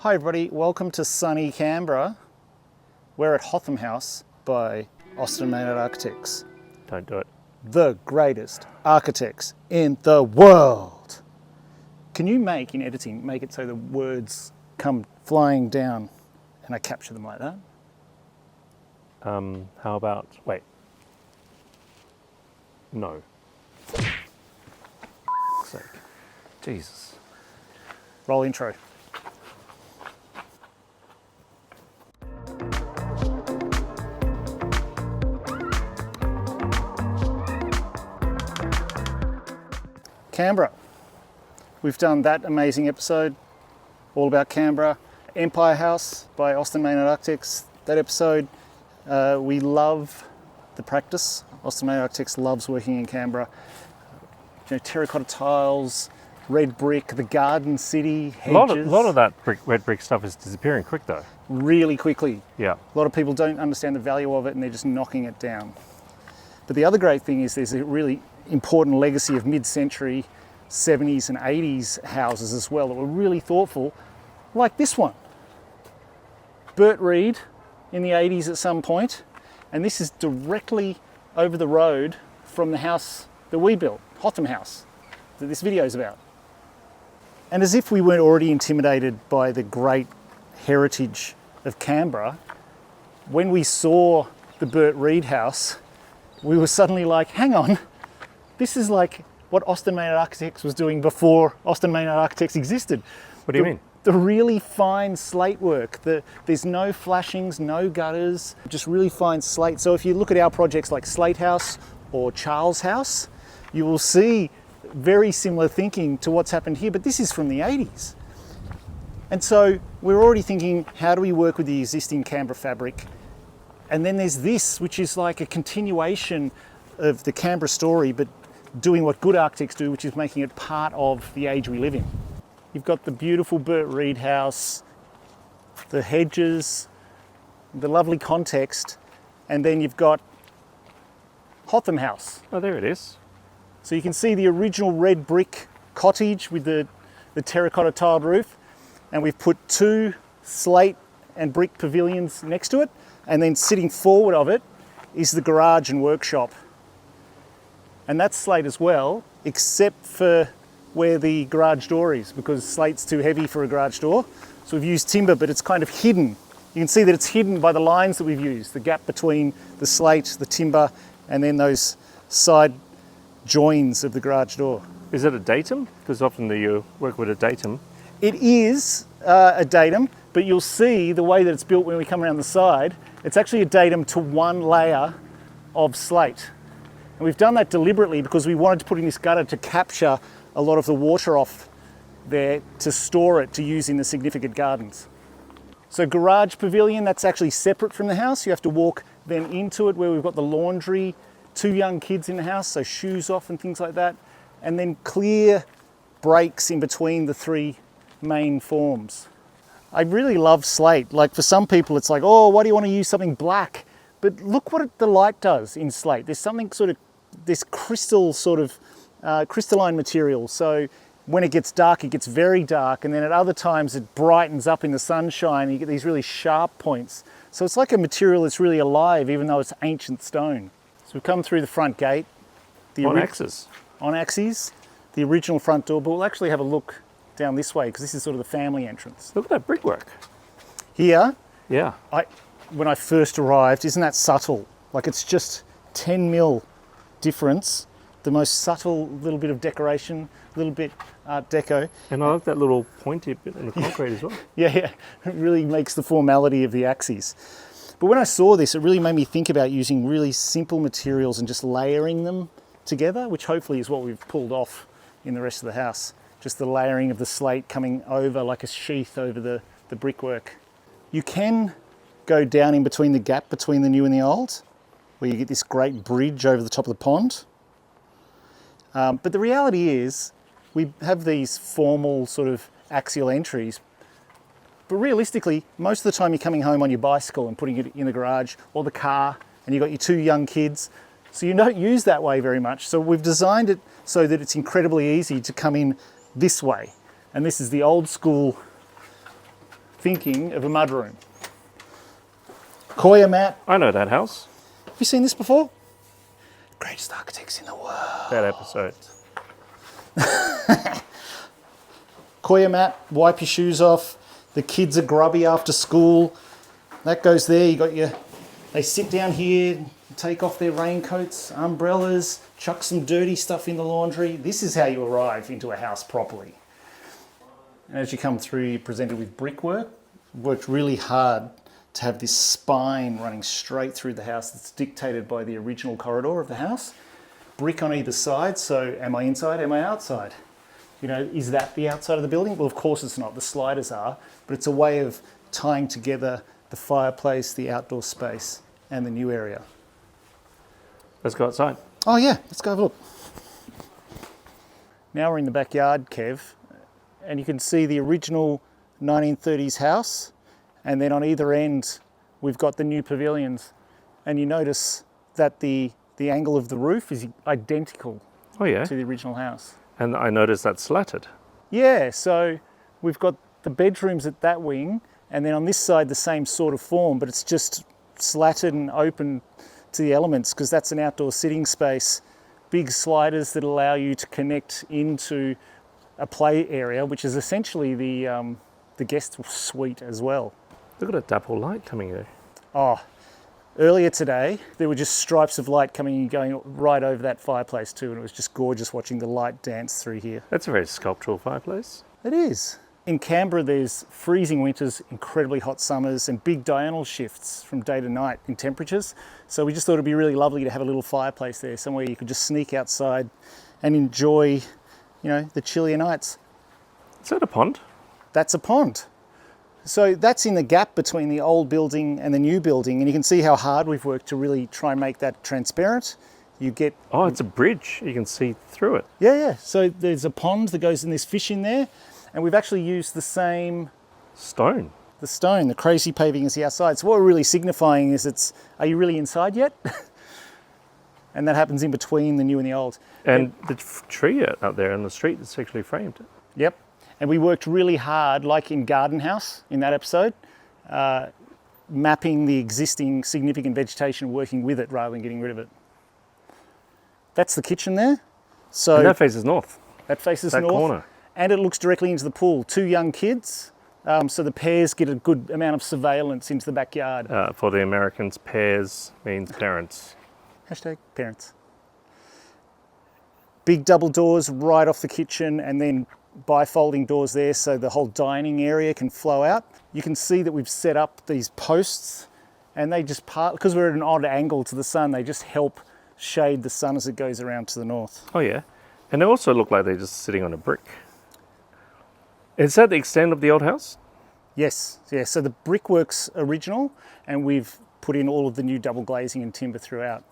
Hi everybody, welcome to sunny Canberra. We're at Hotham House by Austin Maynard Architects. Don't do it. The greatest architects in the world. Can you make it so the words come flying down and I capture them like that? How about, wait. No. Fuck's sake. Jesus. Roll intro. Canberra. We've done that amazing episode all about Canberra. Empire House by Austin Maynard Architects. That episode, we love the practice. Austin Maynard Architects loves working in Canberra. You know, terracotta tiles, red brick, the garden city, hedges. A lot of that red brick stuff is disappearing quick though. Really quickly. Yeah. A lot of people don't understand the value of it and they're just knocking it down. But the other great thing is there's a really important legacy of mid-century 70s and 80s houses as well that were really thoughtful, like this one. Bert Reed in the 80s at some point, and this is directly over the road from the house that we built, Hotham House, that this video is about. And as if we weren't already intimidated by the great heritage of Canberra, when we saw the Bert Reed house, we were suddenly like, hang on, this is like what Austin Maynard Architects was doing before Austin Maynard Architects existed. What do you mean? The really fine slate work. There's no flashings, no gutters, just really fine slate. So if you look at our projects like Slate House or Charles House, you will see very similar thinking to what's happened here, but this is from the 80s. And so we're already thinking, how do we work with the existing Canberra fabric? And then there's this, which is like a continuation of the Canberra story, but doing what good architects do, which is making it part of the age we live in. You've got the beautiful Bert Reed house, the hedges, the lovely context, and then you've got Hotham House. Oh, there it is. So you can see the original red brick cottage with the terracotta tiled roof, and we've put two slate and brick pavilions next to it, and then sitting forward of it is the garage and workshop. And that's slate as well, except for where the garage door is, because slate's too heavy for a garage door. So we've used timber, but it's kind of hidden. You can see that it's hidden by the lines that we've used, the gap between the slate, the timber, and then those side joins of the garage door. Is it a datum? Because often you work with a datum. It is a datum, but you'll see the way that it's built when we come around the side, it's actually a datum to one layer of slate. And we've done that deliberately because we wanted to put in this gutter to capture a lot of the water off there to store it to use in the significant gardens. So garage pavilion, that's actually separate from the house. You have to walk then into it where we've got the laundry, two young kids in the house, so shoes off and things like that. And then clear breaks in between the three main forms. I really love slate. Like for some people it's like, oh, why do you want to use something black? But look what the light does in slate. There's something sort of, this crystal sort of crystalline material. So when it gets dark, it gets very dark. And then at other times it brightens up in the sunshine. And you get these really sharp points. So it's like a material that's really alive, even though it's ancient stone. So we come through the front gate. On axis. On axes. The original front door. But we'll actually have a look down this way because this is sort of the family entrance. Look at that brickwork. Here, Yeah. when I first arrived, isn't that subtle? Like it's just 10 mil difference, the most subtle little bit of decoration, a little bit Art Deco. And I like that little pointy bit in the concrete as well. Yeah, it really makes the formality of the axes. But when I saw this, it really made me think about using really simple materials and just layering them together, which hopefully is what we've pulled off in the rest of the house. Just the layering of the slate coming over like a sheath over the brickwork. You can go down in between the gap between the new and the old, where you get this great bridge over the top of the pond. But the reality is, we have these formal sort of axial entries, but realistically, most of the time you're coming home on your bicycle and putting it in the garage or the car, and you've got your two young kids, so you don't use that way very much. So we've designed it so that it's incredibly easy to come in this way. And this is the old school thinking of a mudroom. Koya mat. I know that house. Have you seen this before? Greatest architects in the world. That episode. Koya mat, wipe your shoes off. The kids are grubby after school. That goes there. You got your. They sit down here, take off their raincoats, umbrellas, chuck some dirty stuff in the laundry. This is how you arrive into a house properly. And as you come through, you're presented with brickwork. Worked really hard to have this spine running straight through the house that's dictated by the original corridor of the house. Brick on either side, so am I inside, am I outside? You know, is that the outside of the building? Well, of course it's not, the sliders are, but it's a way of tying together the fireplace, the outdoor space, and the new area. Let's go outside. Oh yeah, let's go have a look. Now we're in the backyard, Kev, and you can see the original 1930s house, and then on either end we've got the new pavilions, and you notice that the angle of the roof is identical Oh yeah. to the original house. And I noticed that's slatted. Yeah, so we've got the bedrooms at that wing, and then on this side the same sort of form, but it's just slatted and open to the elements because that's an outdoor sitting space. Big sliders that allow you to connect into a play area, which is essentially the guest suite as well. Look at that dapple light coming there. Oh, earlier today there were just stripes of light coming and going right over that fireplace too, and it was just gorgeous watching the light dance through here. That's a very sculptural fireplace. It is. In Canberra there's freezing winters, incredibly hot summers, and big diurnal shifts from day to night in temperatures. So we just thought it'd be really lovely to have a little fireplace there, somewhere you could just sneak outside and enjoy, you know, the chillier nights. Is that a pond? That's a pond. So that's in the gap between the old building and the new building, and you can see how hard we've worked to really try and make that transparent. You get... Oh, it's a bridge. You can see through it. Yeah. So there's a pond that goes in, there's fish in there, and we've actually used the same... Stone. The stone, the crazy paving is the outside. So what we're really signifying is are you really inside yet? And that happens in between the new and the old. And the tree out there in the street is actually framed. Yep. And we worked really hard, like in Garden House in that episode, mapping the existing significant vegetation, working with it rather than getting rid of it. That's the kitchen there. So And that faces north. that faces That north. corner. And it looks directly into the pool. 2 young kids, so the pairs get a good amount of surveillance into the backyard. For the Americans, pairs means parents. Hashtag parents. Big double doors right off the kitchen, and then bifolding doors there so the whole dining area can flow out. You can see that we've set up these posts, and they just because we're at an odd angle to the sun, they just help shade the sun as it goes around to the north. Oh yeah. And they also look like they're just sitting on a brick. Is that the extent of the old house? Yes, yeah. So the brickwork's original, and we've put in all of the new double glazing and timber throughout.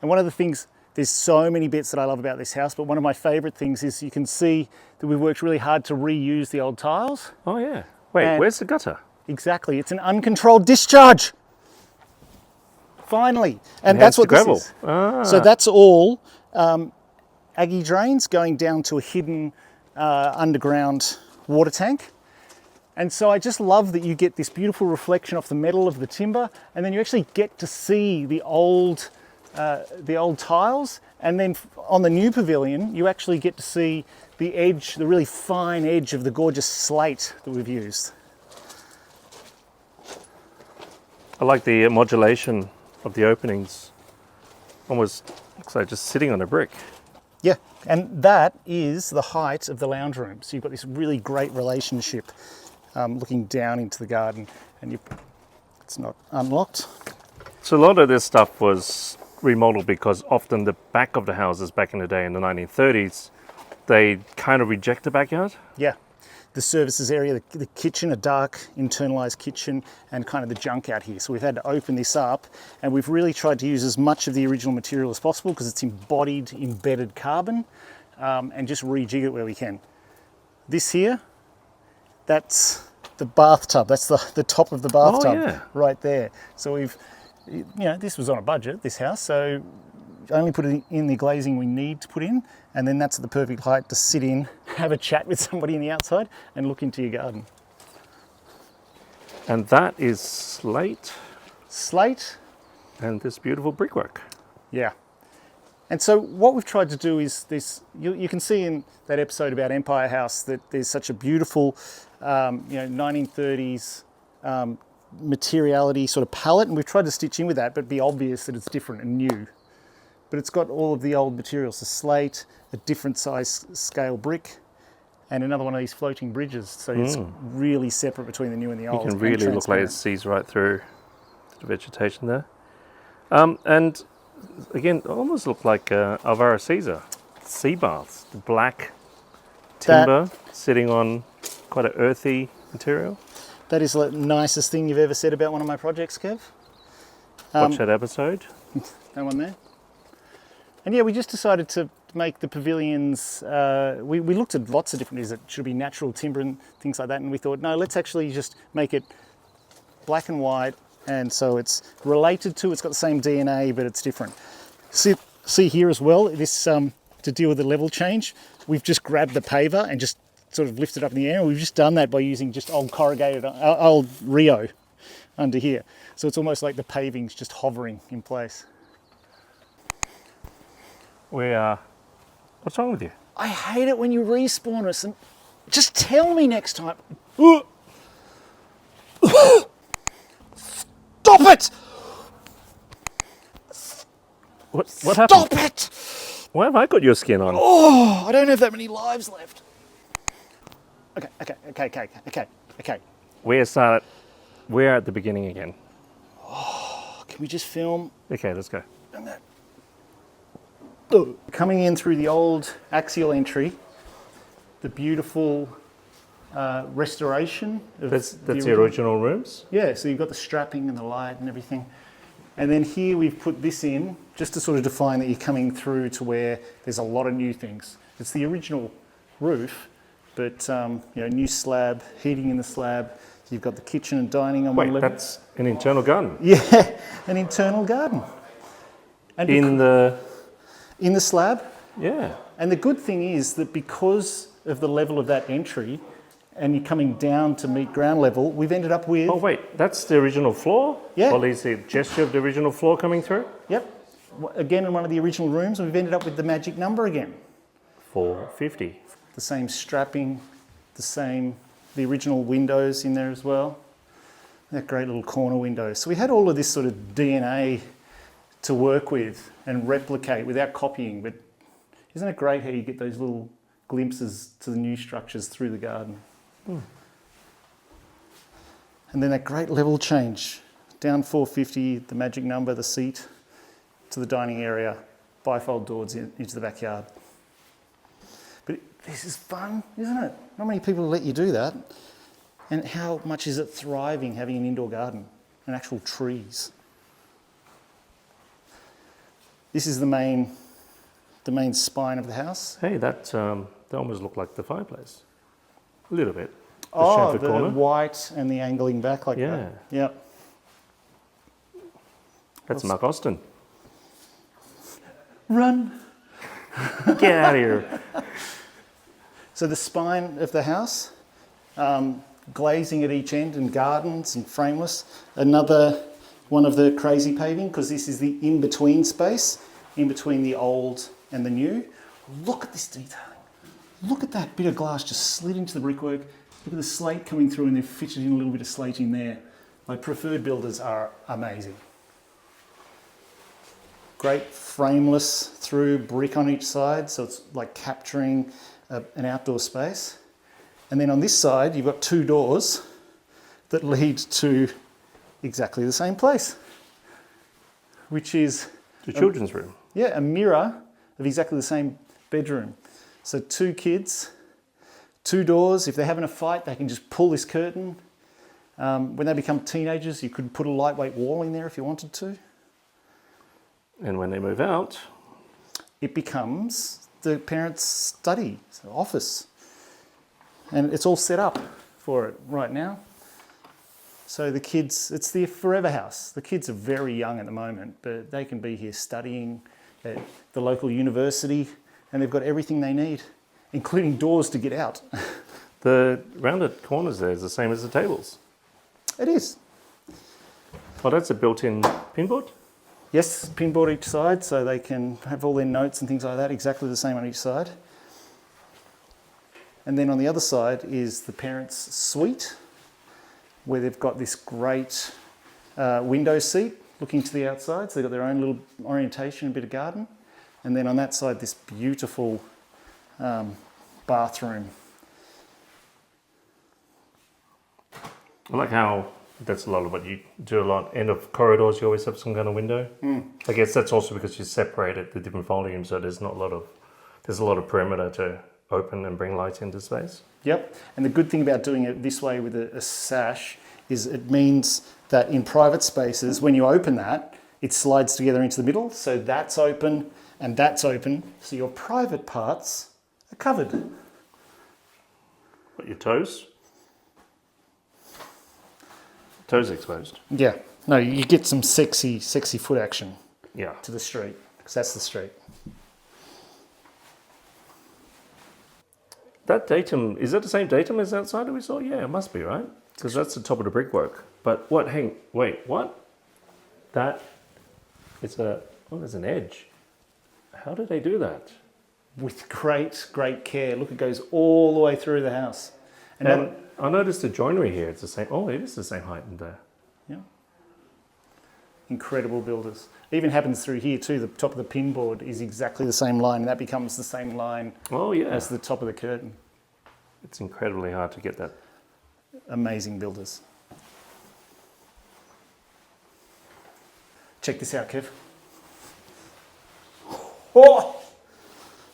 And one of the things, there's so many bits that I love about this house, but one of my favourite things is you can see that we've worked really hard to reuse the old tiles. Oh yeah. Wait, And- where's the gutter? Exactly, it's an uncontrolled discharge. Finally, and that's hence what the gravel. this is. So that's all Aggie drains going down to a hidden underground water tank. And so I just love that you get this beautiful reflection off the metal of the timber, and then you actually get to see the old tiles. And then on the new pavilion, you actually get to see the edge, the really fine edge of the gorgeous slate that we've used. I like the modulation of the openings. Almost looks like just sitting on a brick. Yeah, and that is the height of the lounge room. So you've got this really great relationship looking down into the garden, and it's not unlocked. So a lot of this stuff was remodeled because often the back of the houses back in the day in the 1930s, they kind of reject the backyard. Yeah, the services area, the kitchen, a dark internalised kitchen, and kind of the junk out here. So we've had to open this up, and we've really tried to use as much of the original material as possible because it's embodied, embedded carbon, and just rejig it where we can. This here, that's the bathtub. That's the top of the bathtub yeah. right there. So this was on a budget, this house, so only put in the glazing we need to put in, and then that's at the perfect height to sit in, have a chat with somebody in the outside, and look into your garden. And that is slate Slate. and this beautiful brickwork. Yeah. And so what we've tried to do is this, you can see in that episode about Empire House that there's such a beautiful, 1930s materiality sort of palette, and we've tried to stitch in with that, but be obvious that it's different and new. But it's got all of the old materials, the slate, a different size scale brick, and another one of these floating bridges. So it's really separate between the new and the old. You can really look like it sees right through the vegetation there. And again, it almost looked like Alvaro Caesar sea baths, the black timber sitting on quite an earthy material. That is the nicest thing you've ever said about one of my projects, Kev. Watch that episode. That one there. And yeah, we just decided to make the pavilions, we looked at lots of different, it should be natural timber and things like that, and we thought, no, let's actually just make it black and white, and so it's related to, it's got the same DNA, but it's different. See here as well, this, to deal with the level change, we've just grabbed the paver and just sort of lifted up in the air, and we've just done that by using just old corrugated, old Rio under here. So it's almost like the paving's just hovering in place. What's wrong with you? I hate it when you respawn us, and just tell me next time. Stop it! What happened? Stop it! Why have I got your skin on? Oh, I don't have that many lives left. Okay. We're at the beginning again. Oh, can we just film? Okay, let's go. And that. Coming in through the old axial entry, the beautiful restoration of That's the original rooms? Yeah, so you've got the strapping and the light and everything. And then here we've put this in just to sort of define that you're coming through to where there's a lot of new things. It's the original roof, but new slab, heating in the slab. You've got the kitchen and dining on one level. That's an internal garden? Yeah, an internal garden. And in the slab? Yeah. And the good thing is that because of the level of that entry, and you're coming down to meet ground level, we've ended up with... Oh wait, that's the original floor? Yeah. Or is the gesture of the original floor coming through? Yep. Again, in one of the original rooms, we've ended up with the magic number again. 450. The same strapping, the original windows in there as well. That great little corner window. So we had all of this sort of DNA to work with and replicate without copying, but isn't it great how you get those little glimpses to the new structures through the garden? And then that great level change, down 450, the magic number, the seat, to the dining area, bifold doors into the backyard. But this is fun, isn't it? Not many people let you do that. And how much is it thriving having an indoor garden and actual trees? This is the main spine of the house. Hey, that almost looked like the fireplace. A little bit. The corner. white and the angling back like that. Yeah. That's Mark Austin. Run. Get out of here. So the spine of the house, glazing at each end and gardens and frameless. Another one of the crazy paving, because this is the in-between space, in between the old and the new. Look at this detailing. Look at that bit of glass just slid into the brickwork. Look at the slate coming through, and they've fitted in a little bit of slate in there. My preferred builders are amazing. Great frameless through brick on each side, so it's like capturing an outdoor space. And then on this side, you've got two doors that lead to exactly the same place, which is The children's room. Yeah, a mirror of exactly the same bedroom. So two kids, two doors. If they're having a fight, they can just pull this curtain. When they become teenagers, you could put a lightweight wall in there if you wanted to. And when they move out, It becomes the parents' study, so office. And it's all set up for it right now. So the kids, it's the forever house. The kids are very young at the moment, but they can be here studying at the local university, and they've got everything they need, including doors to get out. the rounded corners there is the same as the tables. It is. Oh, that's a built-in pinboard? Yes, pinboard each side, so they can have all their notes and things like that, exactly the same on each side. And then on the other side is the parents' suite, where they've got this great window seat looking to the outside. So they've got their own little orientation, a bit of garden. And then on that side, this beautiful bathroom. I like how that's a lot of what you do a lot. End of corridors, you always have some kind of window. I guess that's also because you separated the different volumes, so there's a lot of perimeter to open and bring light into space. Yep, and the good thing about doing it this way with a sash is it means that in private spaces, when you open that, it slides together into the middle, so that's open and that's open, so your private parts are covered. What, your toes? Toes exposed. Yeah, no, you get some sexy foot action Yeah. to the street, because that's the street. That datum, is that the same datum as outside that we saw? Yeah, it must be, right? Because that's the top of the brickwork. But what, wait, what? That, there's an edge. How did they do that? With great care. Look, it goes all the way through the house. And I noticed the joinery here, it's the same, it is the same height in there. Yeah. Incredible builders. Even happens through here too. The top of the pinboard is exactly the same line, and that becomes the same line as the top of the curtain. It's incredibly hard to get that. Amazing builders. Check this out, Kev. Oh!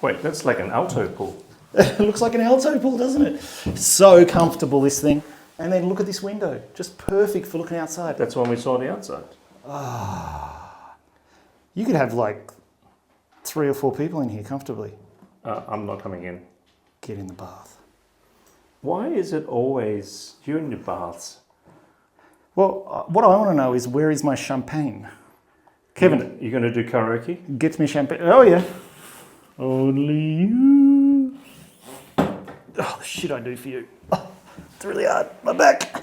Wait, that's like an alto pool. It looks like an alto pool, doesn't it? So comfortable, this thing. And then look at this window. Just perfect for looking outside. That's when we saw the outside. You could have like 3 or 4 people in here comfortably. I'm not coming in. Get in the bath. Why is it always you in your baths? Well, what I want to know is, where is my champagne? Kevin, You're going to do karaoke? get me champagne. Oh, yeah. Only you. Oh, the shit I do for you. Oh, it's really hard. My back.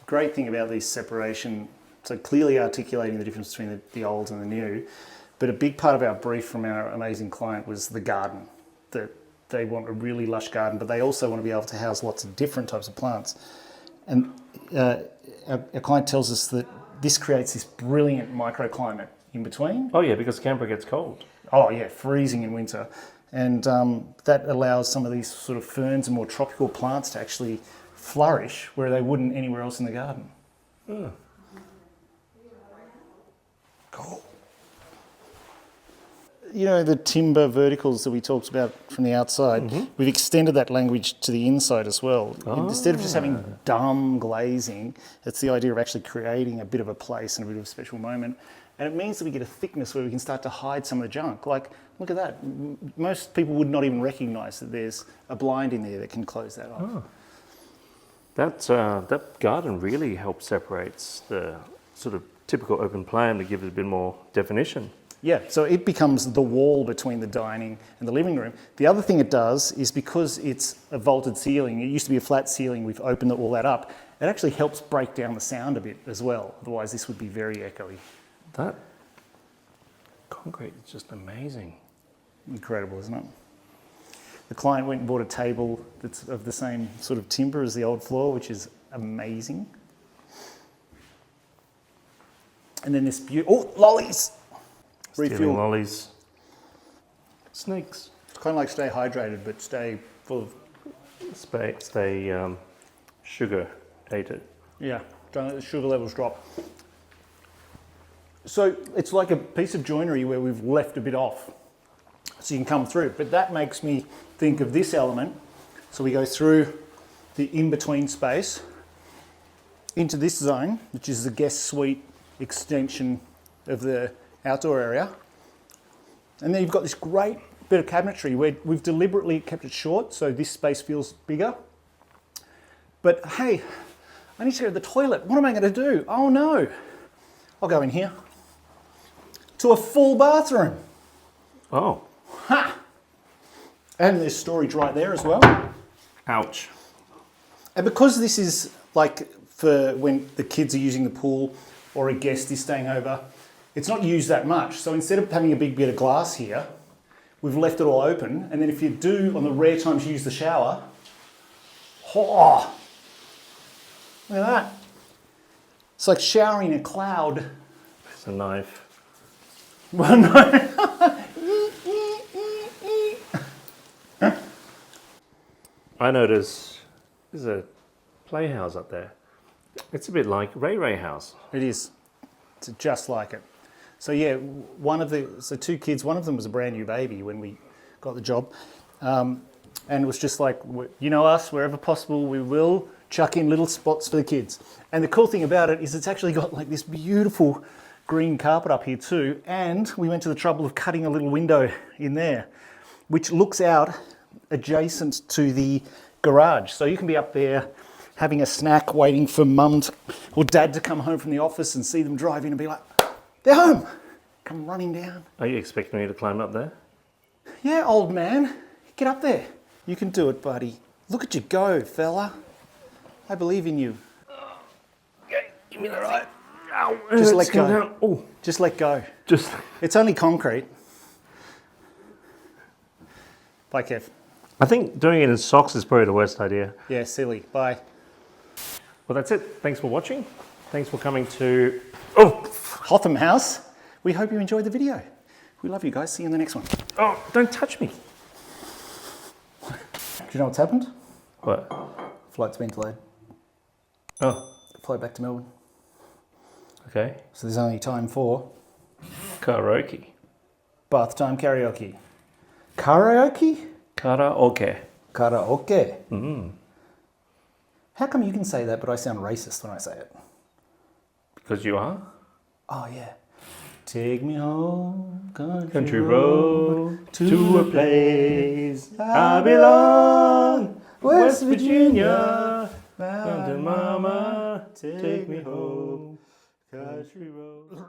Great thing about these separation, so clearly articulating the difference between the old and the new. But a big part of our brief from our amazing client was the garden. That they want a really lush garden, but they also want to be able to house lots of different types of plants. And our client tells us that this creates this brilliant microclimate in between. Oh yeah, because Canberra gets cold. Oh yeah, freezing in winter. And that allows some of these sort of ferns and more tropical plants to actually flourish where they wouldn't anywhere else in the garden. Cool. You know, the timber verticals that we talked about from the outside, we've extended that language to the inside as well. Instead of just having dumb glazing, it's the idea of actually creating a bit of a place and a bit of a special moment. And it means that we get a thickness where we can start to hide some of the junk. Like, look at that. Most people would not even recognise that there's a blind in there that can close that off. That garden really helps separates the sort of typical open plan to give it a bit more definition. Yeah, so it becomes the wall between the dining and the living room. The other thing it does is, because it's a vaulted ceiling, it used to be a flat ceiling, we've opened all that up, it actually helps break down the sound a bit as well. Otherwise this would be very echoey. That concrete is just amazing. Incredible, isn't it? The client went and bought a table that's of the same sort of timber as the old floor, which is amazing. And then this beautiful, lollies! Stealing lollies. Snakes. It's kind of like stay hydrated, but stay full of... Stay sugar aided. Yeah, don't let the sugar levels drop. So it's like a piece of joinery where we've left a bit off, so you can come through. But that makes me think of this element. So we go through the in-between space into this zone, which is the guest suite extension of the outdoor area. And then you've got this great bit of cabinetry where we've deliberately kept it short so this space feels bigger. But hey, I need to go to the toilet. What am I going to do? Oh no, I'll go in here to a full bathroom. Oh. Ha! And there's storage right there as well. Ouch. And because this is like for when the kids are using the pool or a guest is staying over, it's not used that much. So instead of having a big bit of glass here, we've left it all open. And then if you do, on the rare times you use the shower, oh, look at that. It's like showering a cloud. It's a knife. Well, no. I notice there's a playhouse up there. It's a bit like Ray House. It is. It's just like it. So yeah, two kids, one of them was a brand new baby when we got the job. And it was just like, you know us, wherever possible, we will chuck in little spots for the kids. And the cool thing about it is it's actually got like this beautiful green carpet up here too. And we went to the trouble of cutting a little window in there, which looks out adjacent to the garage. So you can be up there having a snack, waiting for mum or dad to come home from the office and see them drive in and be like, they're home. Come running down. Are you expecting me to climb up there? Yeah, old man. Get up there. You can do it, buddy. Look at you go, fella. I believe in you. Okay, give me that right. Ow, Just let go. Oh, Just let go. just. It's only concrete. Bye, Kev. I think doing it in socks is probably the worst idea. Yeah, silly. Bye. Well, that's it. Thanks for watching. Thanks for coming to Hotham House. We hope you enjoyed the video. We love you guys. See you in the next one. Oh, don't touch me. Do you know what's happened? What? Flight's been delayed. Oh, Fly back to Melbourne. okay. So there's only time for Karaoke. bath time karaoke. Karaoke? Karaoke. Karaoke. How come you can say that but I sound racist when I say it? Because you are? Oh yeah. Take me home, Country road to a place I belong. West Virginia. Mountain mama, take me home. Country road.